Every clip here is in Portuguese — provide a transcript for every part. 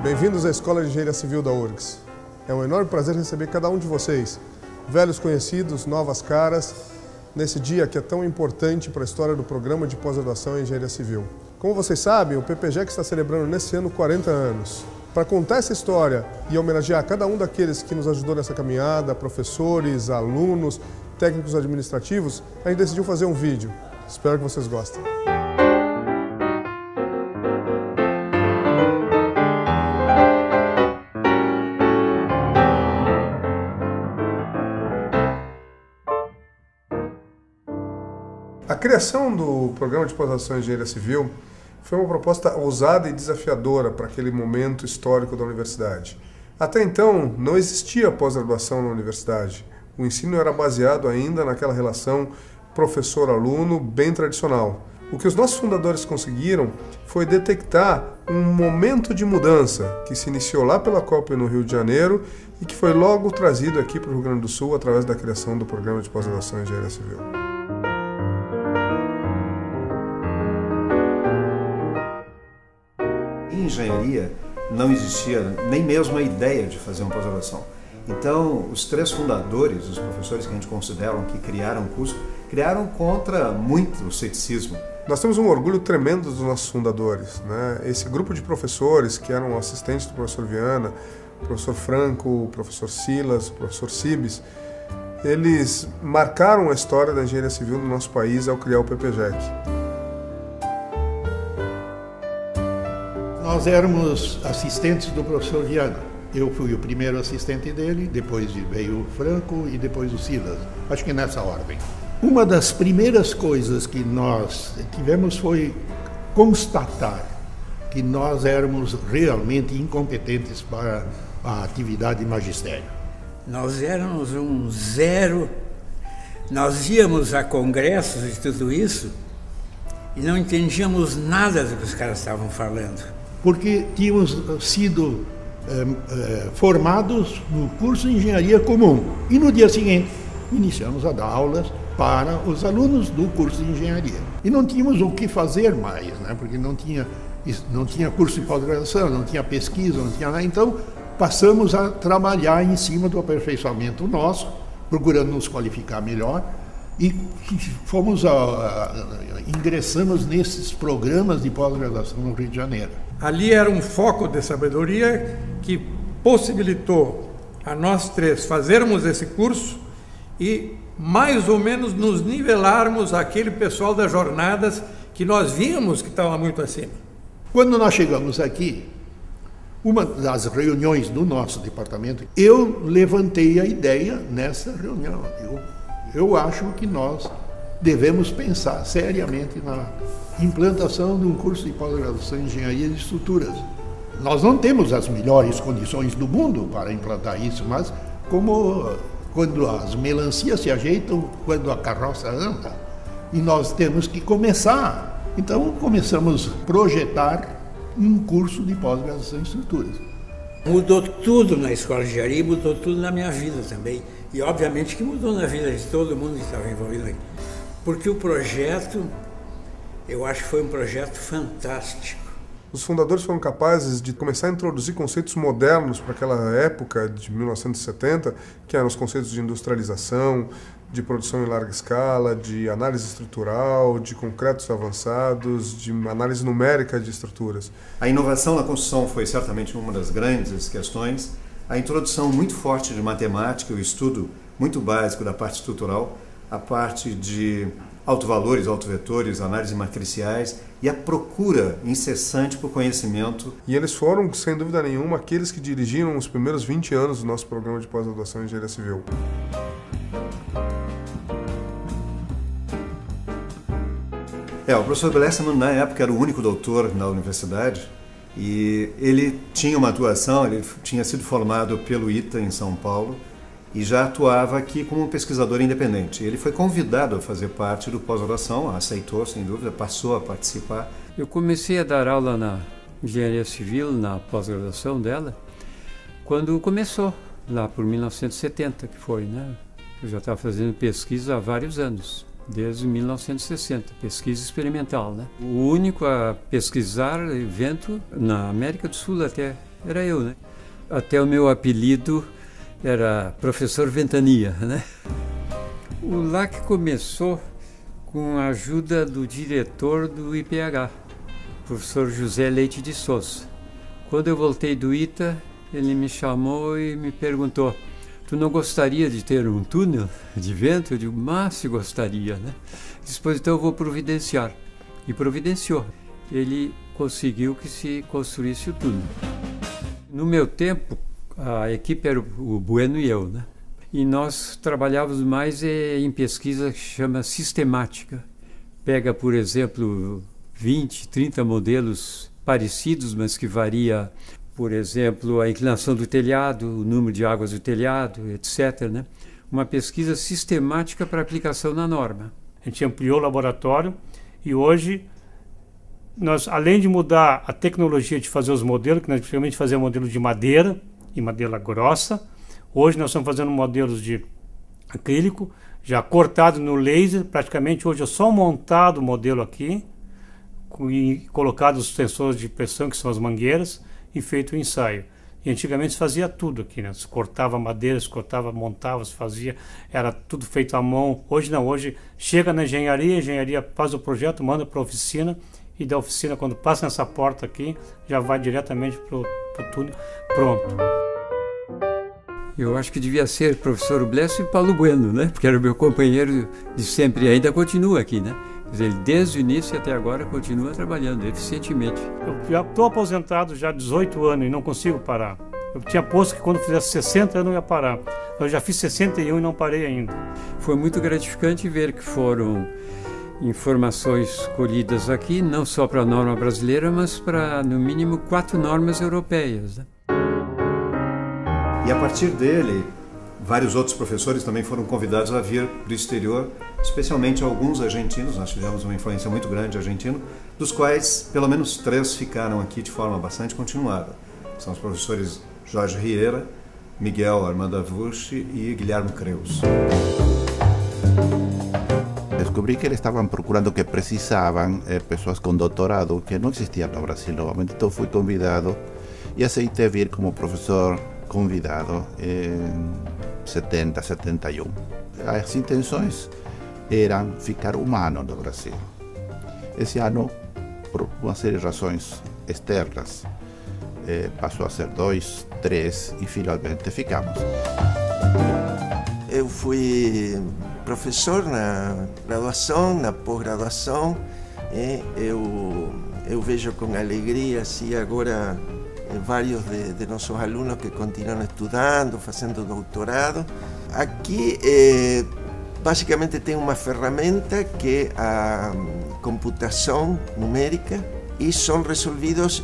Bem-vindos à Escola de Engenharia Civil da URGS. É um enorme prazer receber cada um de vocês, velhos conhecidos, novas caras, nesse dia que é tão importante para a história do Programa de Pós-Graduação em Engenharia Civil. Como vocês sabem, o PPGEC está celebrando nesse ano 40 anos. Para contar essa história e homenagear cada um daqueles que nos ajudou nessa caminhada, professores, alunos, técnicos administrativos, a gente decidiu fazer um vídeo. Espero que vocês gostem. A criação do Programa de Pós-Graduação em Engenharia Civil foi uma proposta ousada e desafiadora para aquele momento histórico da universidade. Até então, não existia pós-graduação na universidade. O ensino era baseado ainda naquela relação professor-aluno bem tradicional. O que os nossos fundadores conseguiram foi detectar um momento de mudança que se iniciou lá pela COP no Rio de Janeiro e que foi logo trazido aqui para o Rio Grande do Sul através da criação do Programa de Pós-Graduação em Engenharia Civil. Em engenharia não existia nem mesmo a ideia de fazer uma pós-graduação. Então, os três fundadores, os professores que a gente considera que criaram o curso, criaram contra muito o ceticismo. Nós temos um orgulho tremendo dos nossos fundadores, né? Esse grupo de professores que eram assistentes do professor Viana, o professor Franco, o professor Silas, o professor Cibes, eles marcaram a história da engenharia civil no nosso país ao criar o PPGEC. Nós éramos assistentes do professor Viana. Eu fui o primeiro assistente dele, depois veio o Franco e depois o Silas. Acho que nessa ordem. Uma das primeiras coisas que nós tivemos foi constatar que nós éramos realmente incompetentes para a atividade de magistério. Nós éramos um zero. Nós íamos a congressos e tudo isso e não entendíamos nada do que os caras estavam falando. Porque tínhamos sido formados no curso de engenharia comum. E no dia seguinte, iniciamos a dar aulas para os alunos do curso de engenharia. E não tínhamos o que fazer mais, né? Porque não tinha curso de pós-graduação, não tinha pesquisa, não tinha nada. Então, passamos a trabalhar em cima do aperfeiçoamento nosso, procurando nos qualificar melhor. E ingressamos nesses programas de pós-graduação no Rio de Janeiro. Ali era um foco de sabedoria que possibilitou a nós três fazermos esse curso e mais ou menos nos nivelarmos aquele pessoal das jornadas que nós víamos que estava muito acima. Quando nós chegamos aqui, uma das reuniões do nosso departamento, eu levantei a ideia nessa reunião. Eu acho que nós devemos pensar seriamente na implantação de um curso de pós-graduação em engenharia de estruturas. Nós não temos as melhores condições do mundo para implantar isso, mas como quando as melancias se ajeitam, quando a carroça anda, e nós temos que começar. Então começamos a projetar um curso de pós-graduação em estruturas. Mudou tudo na escola de engenharia e mudou tudo na minha vida também. E obviamente que mudou na vida de todo mundo que estava envolvido aqui. Porque o projeto, eu acho que foi um projeto fantástico. Os fundadores foram capazes de começar a introduzir conceitos modernos para aquela época de 1970, que eram os conceitos de industrialização, de produção em larga escala, de análise estrutural, de concretos avançados, de análise numérica de estruturas. A inovação na construção foi certamente uma das grandes questões. A introdução muito forte de matemática, o estudo muito básico da parte estrutural, a parte de autovalores, autovetores, análise matriciais e a procura incessante por conhecimento. E eles foram, sem dúvida nenhuma, aqueles que dirigiram os primeiros 20 anos do nosso programa de pós-graduação em engenharia civil. O professor Glessman, na época, era o único doutor na universidade e ele tinha uma atuação, ele tinha sido formado pelo ITA em São Paulo e já atuava aqui como um pesquisador independente. Ele foi convidado a fazer parte do pós-graduação, aceitou, sem dúvida, passou a participar. Eu comecei a dar aula na engenharia civil, na pós-graduação dela, quando começou, lá por 1970 que foi, né? Eu já estava fazendo pesquisa há vários anos. Desde 1960, pesquisa experimental, né? O único a pesquisar evento na América do Sul até era eu, né? Até o meu apelido era Professor Ventania, né? O LAC começou com a ajuda do diretor do IPH, professor José Leite de Souza. Quando eu voltei do ITA, ele me chamou e me perguntou: tu não gostaria de ter um túnel de vento? Eu digo: mas se gostaria, né? Depois então eu vou providenciar. E providenciou. Ele conseguiu que se construísse o túnel. No meu tempo, a equipe era o Bueno e eu, né? E nós trabalhávamos mais em pesquisa que chama sistemática. Pega, por exemplo, 20, 30 modelos parecidos, mas que varia, por exemplo, a inclinação do telhado, o número de águas do telhado, etc., né? Uma pesquisa sistemática para aplicação na norma. A gente ampliou o laboratório e hoje nós, além de mudar a tecnologia de fazer os modelos, que nós antigamente fazíamos modelo de madeira e madeira grossa, hoje nós estamos fazendo modelos de acrílico, já cortado no laser. Praticamente hoje é só montado o modelo aqui e colocado os sensores de pressão, que são as mangueiras, e feito o ensaio. E antigamente se fazia tudo aqui, né? Se cortava madeira, se cortava, montava, se fazia, era tudo feito à mão. Hoje não, hoje chega na engenharia, a engenharia faz o projeto, manda para a oficina, e da oficina, quando passa nessa porta aqui, já vai diretamente para o túnel, pronto. Eu acho que devia ser professor Blesso e Paulo Bueno, né? Porque era o meu companheiro de sempre e ainda continua aqui, né? Ele, desde o início até agora, continua trabalhando eficientemente. Eu já estou aposentado já há 18 anos e não consigo parar. Eu tinha posto que quando fizesse 60 eu não ia parar. Eu já fiz 61 e não parei ainda. Foi muito gratificante ver que foram informações colhidas aqui, não só para a norma brasileira, mas para, no mínimo, 4 normas europeias, né? E a partir dele, vários outros professores também foram convidados a vir do exterior, especialmente alguns argentinos. Nós tivemos uma influência muito grande argentina, dos quais pelo menos 3 ficaram aqui de forma bastante continuada. São os professores Jorge Riera, Miguel Armando Avusci e Guilherme Creus. Descobri que eles estavam procurando, que precisavam pessoas com doutorado, que não existia no Brasil novamente. Então fui convidado e aceitei vir como professor convidado em 70, 71. As intenções eram ficar um ano no Brasil. Esse ano, por uma série de razões externas, passou a ser 2, 3 e finalmente ficamos. Eu fui professor na graduação, na pós-graduação. Eu vejo com alegria assim, agora vários de nossos alunos que continuam estudando, fazendo doutorado. Aqui, basicamente, tem uma ferramenta que é a computação numérica e são resolvidos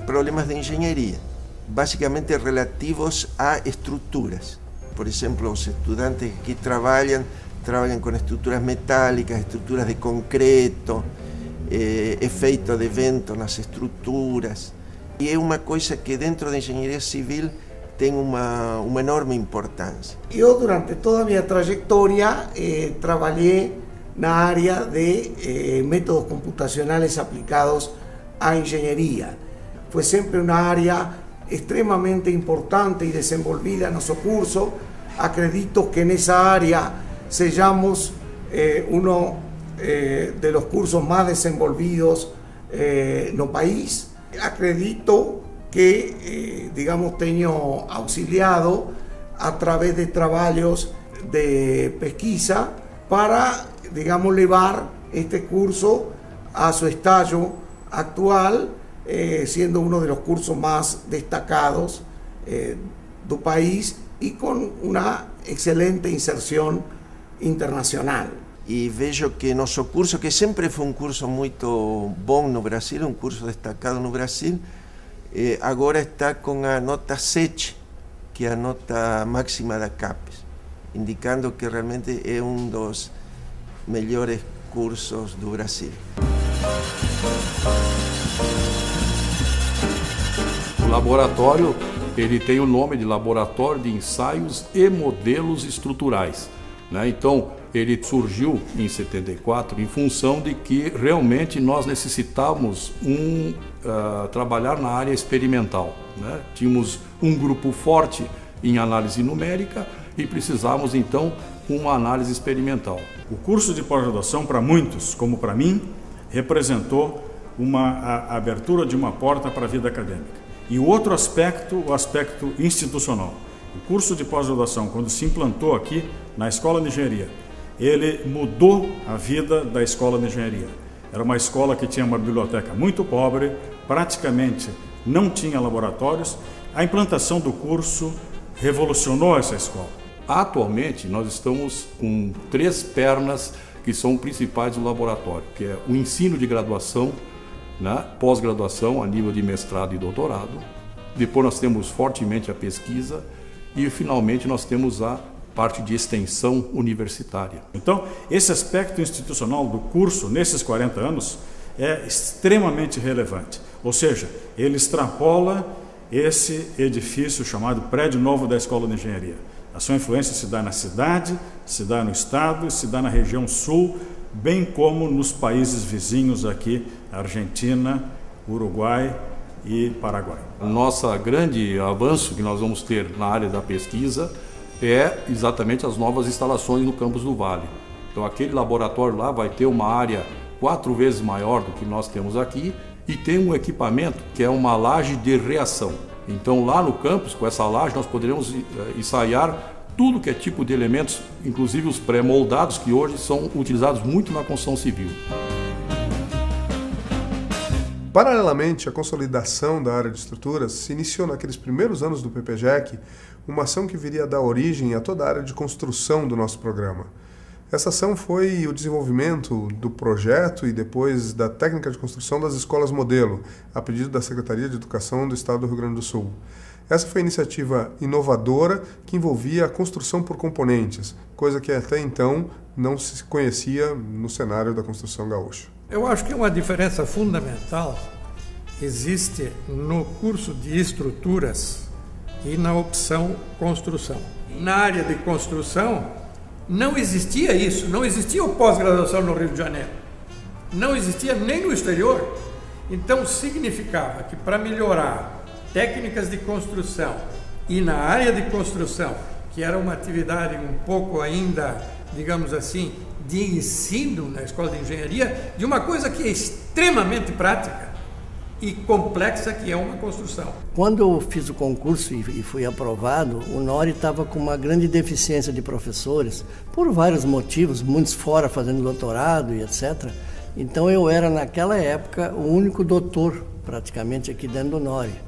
problemas de engenharia, basicamente relativos a estruturas. Por exemplo, os estudantes que aqui trabalham com estruturas metálicas, estruturas de concreto, efeito de vento nas estruturas. E é uma coisa que dentro da engenharia civil tem uma enorme importância. Eu, durante toda a minha trajetória, trabalhei na área de métodos computacionais aplicados à engenharia. Foi sempre uma área extremamente importante e desenvolvida em nosso curso. Acredito que nessa área sejamos uno de los cursos más desenvolvidos no país. Acredito que, digamos, tenho auxiliado a través de trabalhos de pesquisa para, digamos, levar este curso a su estágio actual, siendo uno de los cursos más destacados do país y con una excelente inserción internacional. E vejo que nosso curso, que sempre foi um curso muito bom no Brasil, um curso destacado no Brasil, agora está com a nota 7, que é a nota máxima da CAPES, indicando que realmente é um dos melhores cursos do Brasil. O laboratório, ele tem o nome de Laboratório de Ensaios e Modelos Estruturais. né? Então, ele surgiu em 74 em função de que realmente nós necessitávamos trabalhar na área experimental, né? Tínhamos um grupo forte em análise numérica e precisávamos então uma análise experimental. O curso de pós-graduação, para muitos, como para mim, representou a abertura de uma porta para a vida acadêmica. E o outro aspecto, o aspecto institucional. O curso de pós-graduação, quando se implantou aqui na Escola de Engenharia, ele mudou a vida da Escola de Engenharia. Era uma escola que tinha uma biblioteca muito pobre, praticamente não tinha laboratórios. A implantação do curso revolucionou essa escola. Atualmente, nós estamos com 3 pernas que são principais do laboratório, que é o ensino de graduação, né, pós-graduação a nível de mestrado e doutorado. Depois nós temos fortemente a pesquisa e, finalmente, nós temos a parte de extensão universitária. Então, esse aspecto institucional do curso, nesses 40 anos, é extremamente relevante. Ou seja, ele extrapola esse edifício chamado Prédio Novo da Escola de Engenharia. A sua influência se dá na cidade, se dá no estado, se dá na região sul, bem como nos países vizinhos aqui, Argentina, Uruguai e Paraguai. Nosso grande avanço que nós vamos ter na área da pesquisa é exatamente as novas instalações no campus do Vale. Então aquele laboratório lá vai ter uma área 4 vezes maior do que nós temos aqui e tem um equipamento que é uma laje de reação. Então lá no campus, com essa laje, nós poderemos ensaiar tudo que é tipo de elementos, inclusive os pré-moldados, que hoje são utilizados muito na construção civil. Paralelamente à consolidação da área de estruturas, se iniciou naqueles primeiros anos do PPGEC uma ação que viria a dar origem a toda a área de construção do nosso programa. Essa ação foi o desenvolvimento do projeto e depois da técnica de construção das escolas modelo, a pedido da Secretaria de Educação do Estado do Rio Grande do Sul. Essa foi a iniciativa inovadora que envolvia a construção por componentes, coisa que até então não se conhecia no cenário da construção gaúcha. Eu acho que uma diferença fundamental existe no curso de estruturas e na opção construção. Na área de construção não existia isso, não existia o pós-graduação no Rio de Janeiro, não existia nem no exterior. Então significava que para melhorar técnicas de construção e na área de construção, que era uma atividade um pouco ainda, digamos assim, de ensino na escola de engenharia, de uma coisa que é extremamente prática e complexa, que é uma construção. Quando eu fiz o concurso e fui aprovado, o NORI estava com uma grande deficiência de professores, por vários motivos, muitos fora fazendo doutorado e etc. Então eu era, naquela época, o único doutor, praticamente, aqui dentro do NORI,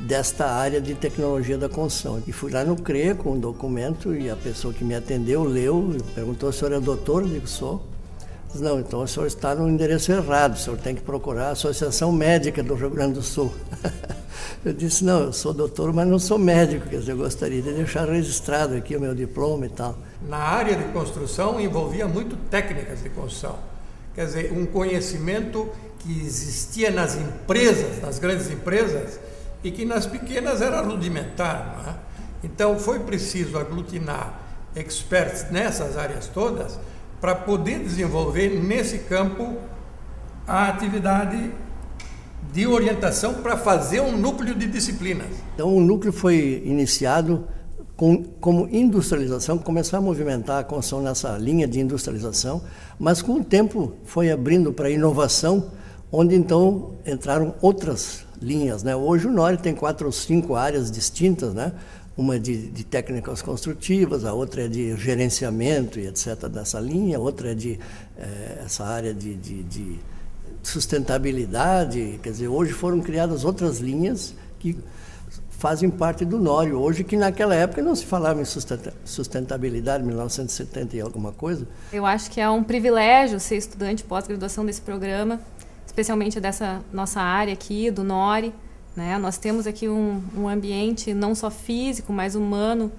desta área de tecnologia da construção. E fui lá no CREA com um documento e a pessoa que me atendeu leu, perguntou: o senhor é doutor? Eu digo: sou. Disse: não, então o senhor está no endereço errado, o senhor tem que procurar a Associação Médica do Rio Grande do Sul. Eu disse: não, eu sou doutor, mas não sou médico, quer dizer, eu gostaria de deixar registrado aqui o meu diploma e tal. Na área de construção envolvia muito técnicas de construção, quer dizer, um conhecimento que existia nas empresas, nas grandes empresas, e que nas pequenas era rudimentar, não é? Então foi preciso aglutinar experts nessas áreas todas para poder desenvolver nesse campo a atividade de orientação para fazer um núcleo de disciplinas. Então o núcleo foi iniciado como industrialização, começou a movimentar a construção nessa linha de industrialização, mas com o tempo foi abrindo para inovação, onde então entraram outras linhas, né? Hoje o NORI tem 4 ou 5 áreas distintas, né? Uma de técnicas construtivas, a outra é de gerenciamento e etc. dessa linha, outra é de essa área de sustentabilidade. Quer dizer, hoje foram criadas outras linhas que fazem parte do NORI hoje, que naquela época não se falava em sustentabilidade, 1970 e alguma coisa. Eu acho que é um privilégio ser estudante de pós-graduação desse programa, especialmente dessa nossa área aqui, do NORI, né? Nós temos aqui um ambiente não só físico, mas humano,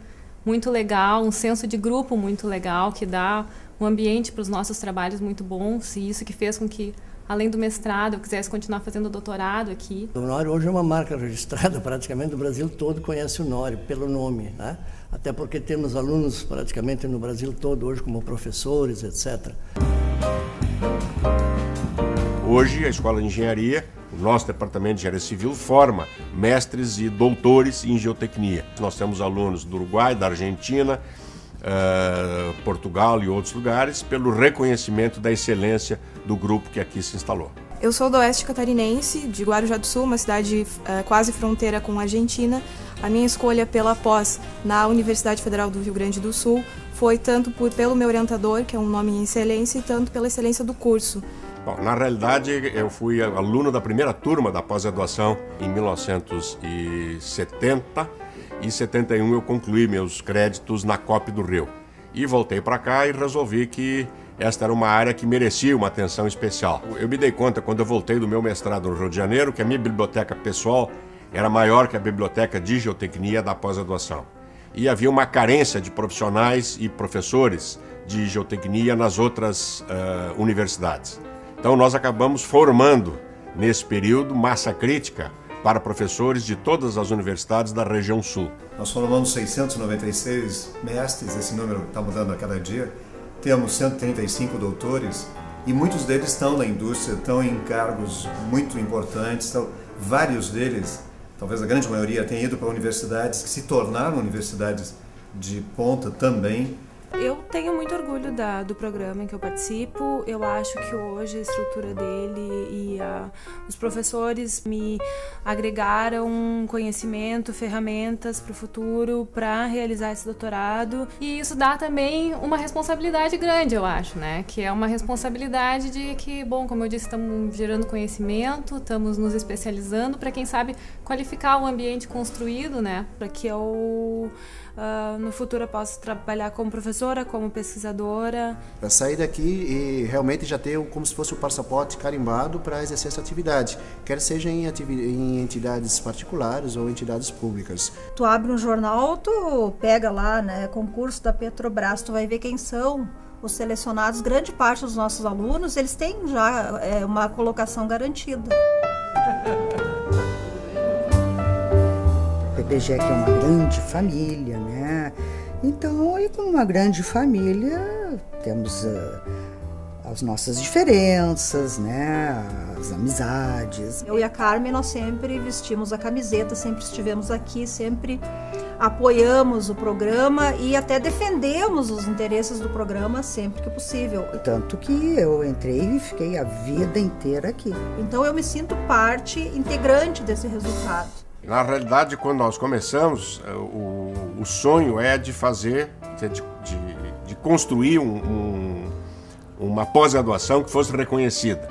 muito legal, um senso de grupo muito legal, que dá um ambiente para os nossos trabalhos muito bons, e isso que fez com que, além do mestrado, eu quisesse continuar fazendo doutorado aqui. O NORI hoje é uma marca registrada, praticamente o Brasil todo conhece o NORI pelo nome, né? até porque temos alunos praticamente no Brasil todo hoje como professores, etc. Hoje, a Escola de Engenharia, o nosso Departamento de Engenharia Civil, forma mestres e doutores em geotecnia. Nós temos alunos do Uruguai, da Argentina, Portugal e outros lugares, pelo reconhecimento da excelência do grupo que aqui se instalou. Eu sou do oeste catarinense, de Guarujá do Sul, uma cidade quase fronteira com a Argentina. A minha escolha pela pós na Universidade Federal do Rio Grande do Sul foi tanto pelo meu orientador, que é um nome em excelência, e tanto pela excelência do curso. Bom, na realidade, eu fui aluno da primeira turma da pós-graduação em 1970 e em 71 eu concluí meus créditos na COP do Rio. E voltei para cá e resolvi que esta era uma área que merecia uma atenção especial. Eu me dei conta, quando eu voltei do meu mestrado no Rio de Janeiro, que a minha biblioteca pessoal era maior que a biblioteca de geotecnia da pós-graduação. E havia uma carência de profissionais e professores de geotecnia nas outras universidades. Então nós acabamos formando, nesse período, massa crítica para professores de todas as universidades da região sul. Nós formamos 696 mestres, esse número está mudando a cada dia. Temos 135 doutores e muitos deles estão na indústria, estão em cargos muito importantes. Então, vários deles, talvez a grande maioria, tenham ido para universidades que se tornaram universidades de ponta também. Eu tenho muito orgulho do programa em que eu participo. Eu acho que hoje a estrutura dele e os professores me agregaram conhecimento, ferramentas para o futuro, para realizar esse doutorado. E isso dá também uma responsabilidade grande, eu acho, né? Que é uma responsabilidade de que, bom, como eu disse, estamos gerando conhecimento, estamos nos especializando para, quem sabe, qualificar o ambiente construído, né? Para que eu no futuro eu possa trabalhar como professora, como pesquisadora. Para sair daqui e realmente já ter como se fosse o passaporte carimbado para exercer essa atividade, quer seja em entidades particulares ou entidades públicas. Tu abre um jornal, tu pega lá, né, concurso da Petrobras, tu vai ver quem são os selecionados. Grande parte dos nossos alunos, eles têm já uma colocação garantida. O PPGEC é uma grande família, né? Então, e com uma grande família, temos as nossas diferenças, né? As amizades. Eu e a Carmen, nós sempre vestimos a camiseta, sempre estivemos aqui, sempre apoiamos o programa e até defendemos os interesses do programa sempre que possível. Tanto que eu entrei e fiquei a vida inteira aqui. Então eu me sinto parte integrante desse resultado. Na realidade, quando nós começamos, o sonho é de fazer, de construir uma pós-graduação que fosse reconhecida.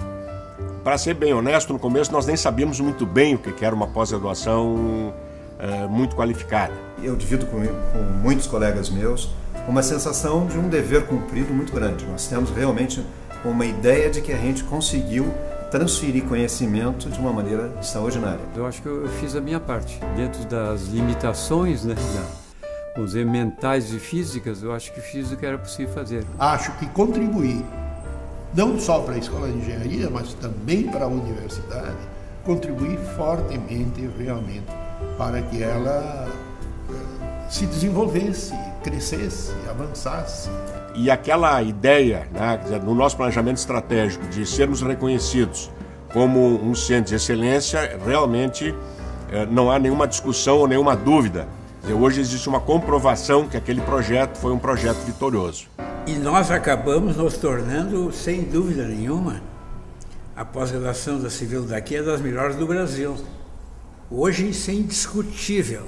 Para ser bem honesto, no começo nós nem sabíamos muito bem o que era uma pós-graduação muito qualificada. Eu divido com muitos colegas meus uma sensação de um dever cumprido muito grande. Nós temos realmente uma ideia de que a gente conseguiu transferir conhecimento de uma maneira extraordinária. Eu acho que eu fiz a minha parte. Dentro das limitações, né, vamos dizer, mentais e físicas, eu acho que fiz o que era possível fazer. Acho que contribuir, não só para a Escola de Engenharia, mas também para a universidade, contribuir fortemente, realmente, para que ela se desenvolvesse, crescesse, avançasse. E aquela ideia, né, no nosso planejamento estratégico, de sermos reconhecidos como um centro de excelência, realmente não há nenhuma discussão ou nenhuma dúvida. Hoje existe uma comprovação que aquele projeto foi um projeto vitorioso. E nós acabamos nos tornando, sem dúvida nenhuma, a pós-graduação da Civil daqui é das melhores do Brasil. Hoje isso é indiscutível.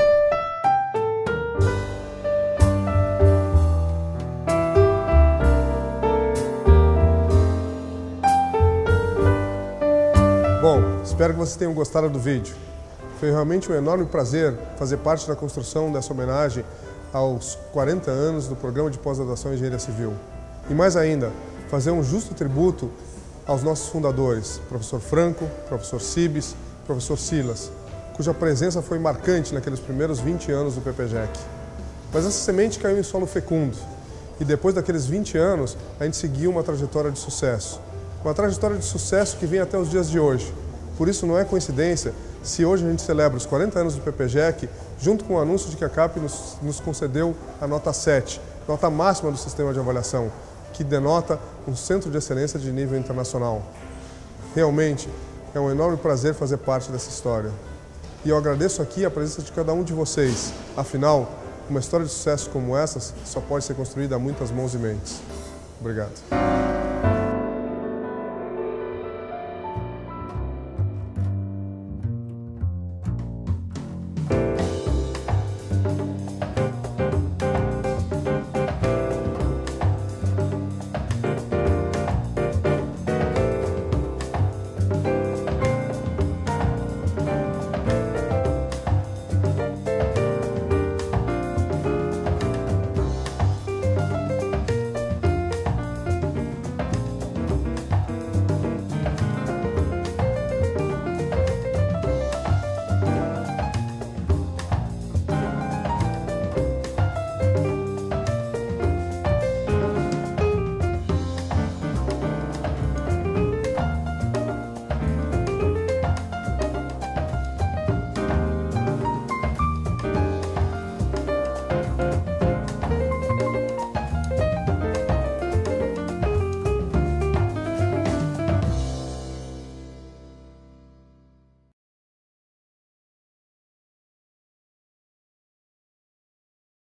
Bom, espero que vocês tenham gostado do vídeo. Foi realmente um enorme prazer fazer parte da construção dessa homenagem aos 40 anos do Programa de Pós-Graduação em Engenharia Civil. E mais ainda, fazer um justo tributo aos nossos fundadores, professor Franco, professor Cibes, professor Silas, cuja presença foi marcante naqueles primeiros 20 anos do PPGEC. Mas essa semente caiu em solo fecundo e depois daqueles 20 anos a gente seguiu uma trajetória de sucesso. Uma trajetória de sucesso que vem até os dias de hoje. Por isso não é coincidência se hoje a gente celebra os 40 anos do PPGEC, junto com o anúncio de que a CAPE nos concedeu a nota 7, nota máxima do sistema de avaliação, que denota um centro de excelência de nível internacional. Realmente, é um enorme prazer fazer parte dessa história. E eu agradeço aqui a presença de cada um de vocês. Afinal, uma história de sucesso como essa só pode ser construída a muitas mãos e mentes. Obrigado.